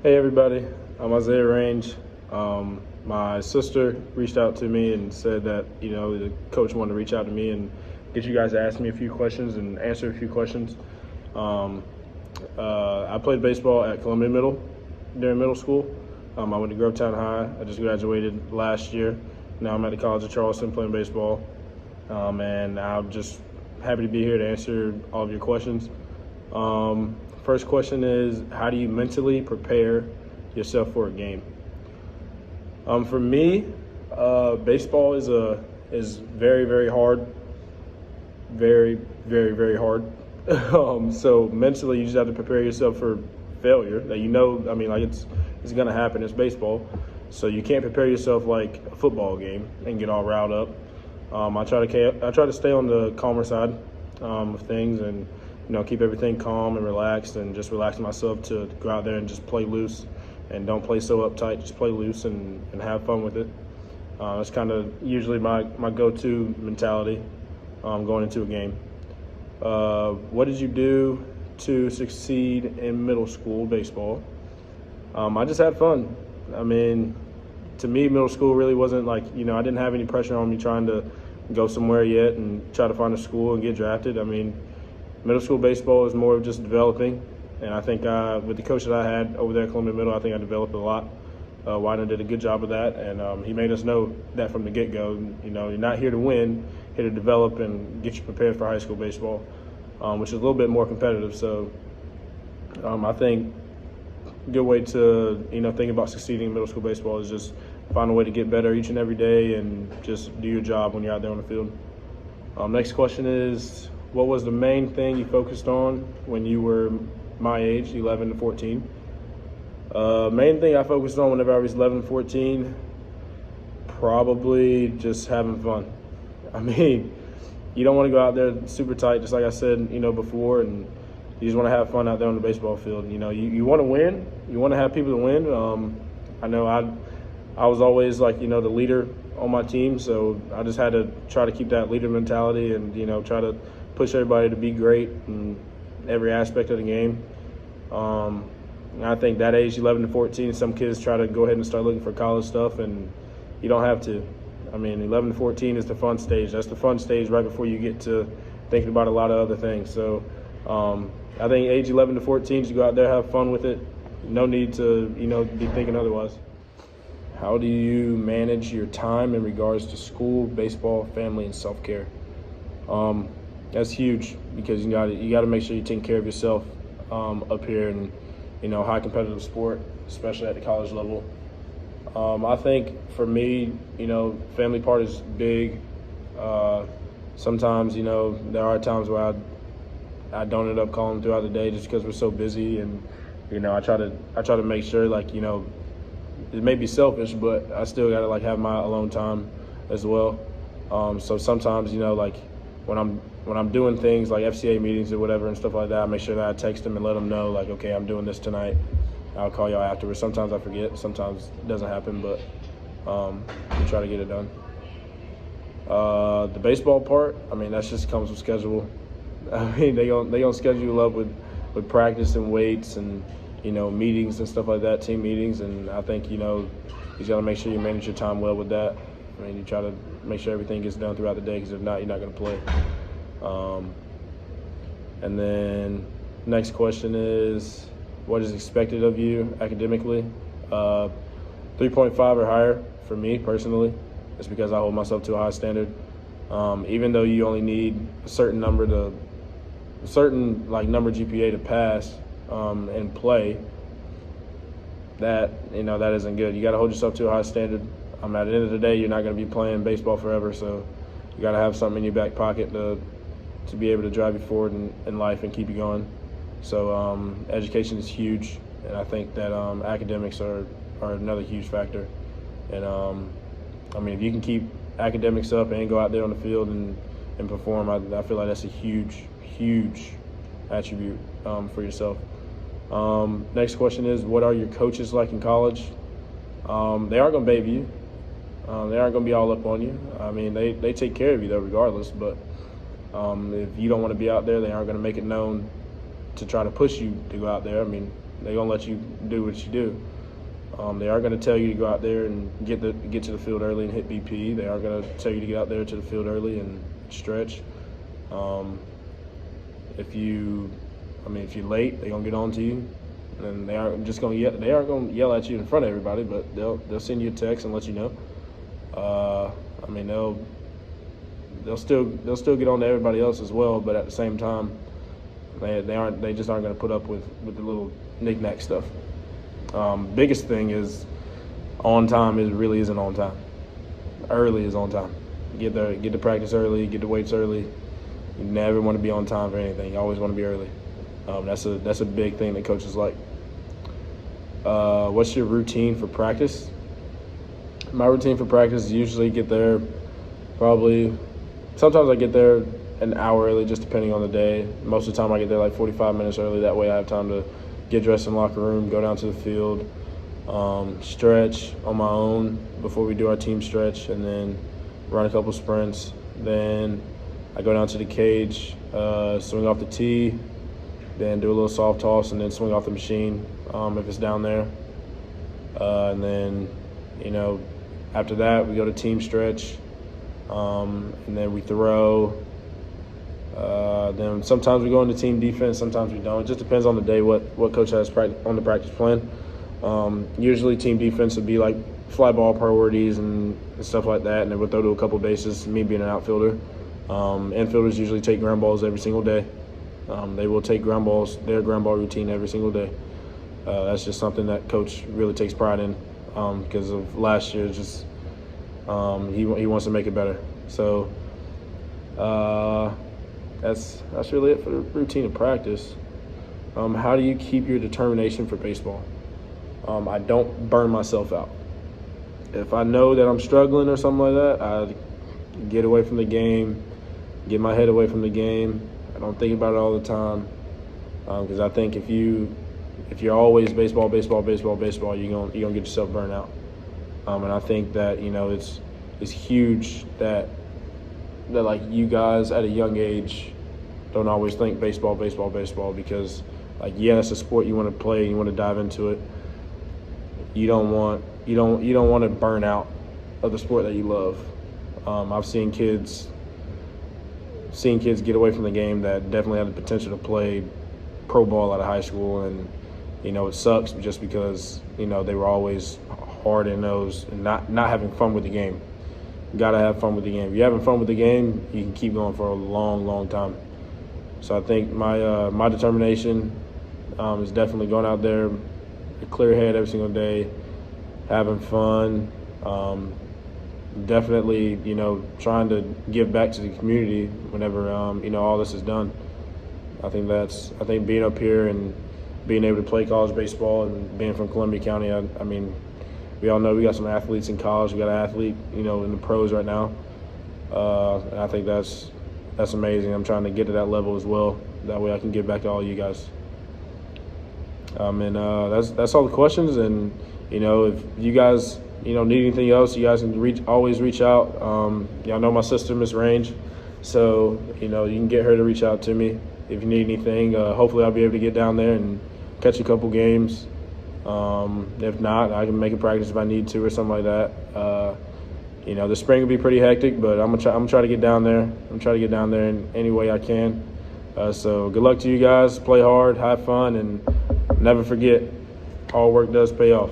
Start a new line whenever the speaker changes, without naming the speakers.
Hey everybody, I'm Isaiah Rainge. My sister reached out to me and said that the coach wanted to reach out to me and get you guys to ask me a few questions and answer a few questions. Um, I played baseball at Columbia Middle during middle school. I went to Grovetown High. I just graduated last year. Now I'm at the College of Charleston playing baseball, and I'm just happy to be here to answer all of your questions. First question is, how do you mentally prepare yourself for a game? For me, baseball is very, very hard, very, very, very hard. So mentally, you just have to prepare yourself for failure. That it's gonna happen. It's baseball, so you can't prepare yourself like a football game and get all riled up. I try to stay on the calmer side of things and keep everything calm and relaxed and just relax myself to go out there and just play loose and don't play so uptight. Just play loose and have fun with it. That's kind of usually my go-to mentality going into a game. What did you do to succeed in middle school baseball? I just had fun. I mean, to me, middle school really wasn't I didn't have any pressure on me trying to go somewhere yet and try to find a school and get drafted. I mean, middle school baseball is more of just developing, and I think with the coach that I had over there at Columbia Middle, I think I developed a lot. Widener did a good job of that, and he made us know that from the get-go. You're not here to win, here to develop and get you prepared for high school baseball, which is a little bit more competitive. So I think a good way to think about succeeding in middle school baseball is just find a way to get better each and every day and just do your job when you're out there on the field. Next question is, what was the main thing you focused on when you were my age, 11 to 14? Main thing I focused on whenever I was 11 to 14, probably just having fun. I mean, you don't want to go out there super tight, just like I said, before, and you just want to have fun out there on the baseball field. You want to win. You want to have people to win. I know I was always the leader on my team, so I just had to try to keep that leader mentality and try to push everybody to be great in every aspect of the game. And I think that age, 11 to 14, some kids try to go ahead and start looking for college stuff, and you don't have to. I mean, 11 to 14 is the fun stage. That's the fun stage right before you get to thinking about a lot of other things. So I think age 11 to 14, you go out there, have fun with it. No need to, be thinking otherwise. How do you manage your time in regards to school, baseball, family, and self-care? That's huge because you got to make sure you take care of yourself up here in high competitive sport, especially at the college level. I think for me, family part is big. Sometimes there are times where I don't end up calling throughout the day just because we're so busy, and I try to make sure it may be selfish, but I still gotta have my alone time as well. So sometimes when I'm doing things like FCA meetings or whatever and stuff like that, I make sure that I text them and let them know okay, I'm doing this tonight. I'll call y'all afterwards. Sometimes I forget, sometimes it doesn't happen, but we try to get it done. The baseball part, that just comes with schedule. They gonna schedule you up with practice and weights and meetings and stuff like that, team meetings, and I think you gotta make sure you manage your time well with that. You try to make sure everything gets done throughout the day, because if not, you're not going to play. And then next question is, what is expected of you academically? 3.5 or higher for me personally. It's because I hold myself to a high standard. Even though you only need a certain number GPA to pass and play, that isn't good. You got to hold yourself to a high standard. At the end of the day, you're not going to be playing baseball forever, so you got to have something in your back pocket to be able to drive you forward in life and keep you going. So education is huge, and I think that academics are another huge factor. And if you can keep academics up and go out there on the field and perform, I feel like that's a huge, huge attribute for yourself. Next question is, what are your coaches like in college? They aren't going to baby you. They aren't going to be all up on you. They take care of you, though, regardless. But if you don't want to be out there, they aren't going to make it known to try to push you to go out there. They're gonna let you do what you do. They are going to tell you to go out there and get to the field early and hit BP. They are going to tell you to get out there to the field early and stretch. If you're late, they're going to get on to you, and they aren't just going to yell. They aren't going to yell at you in front of everybody, but they'll send you a text and let you know. They'll still get on to everybody else as well, but at the same time, they just aren't going to put up with the little knick-knack stuff. Biggest thing is on time really isn't on time. Early is on time. Get to practice early, get to weights early. You never want to be on time for anything. You always want to be early. That's a big thing that coaches like. What's your routine for practice? My routine for practice is usually get there sometimes I get there an hour early, just depending on the day. Most of the time I get there like 45 minutes early. That way I have time to get dressed in the locker room, go down to the field, stretch on my own before we do our team stretch, and then run a couple sprints. Then I go down to the cage, swing off the tee, then do a little soft toss, and then swing off the machine if it's down there. And then, after that we go to team stretch, and then we throw. Then sometimes we go into team defense, sometimes we don't. It just depends on the day what coach has on the practice plan. Usually team defense would be like fly ball priorities and stuff like that, and then we'll throw to a couple bases, me being an outfielder. Infielders usually take ground balls every single day. They will take ground balls, their ground ball routine every single day. That's just something that coach really takes pride in because of last year. Just he wants to make it better. So that's really it for the routine of practice. How do you keep your determination for baseball? I don't burn myself out. If I know that I'm struggling or something like that, I get away from the game, get my head away from the game. I don't think about it all the time because I think if you're always baseball, you're gonna get yourself burned out. And I think that it's huge that like you guys at a young age don't always think baseball because it's a sport you want to play and you want to dive into it. You don't want to burn out of the sport that you love. I've seen kids get away from the game that definitely had the potential to play pro ball out of high school, and it sucks just because they were always hard in those and not having fun with the game. You gotta have fun with the game. If you're having fun with the game, you can keep going for a long time. So I think my determination is definitely going out there, a clear head every single day, having fun. Definitely, trying to give back to the community whenever all this is done. I think being up here and being able to play college baseball and being from Columbia County, I mean, we all know we got some athletes in college. We got an athlete, in the pros right now. And I think that's amazing. I'm trying to get to that level as well. That way I can give back to all you guys. That's all the questions. And, if you guys, need anything else, you guys can always reach out. Y'all know my sister, Miss Rainge. So, you can get her to reach out to me if you need anything. Hopefully I'll be able to get down there and catch a couple games. If not, I can make a practice if I need to or something like that. The spring will be pretty hectic, but I'm gonna try to get down there. I'm trying to get down there in any way I can. So good luck to you guys. Play hard, have fun, and never forget, hard work does pay off.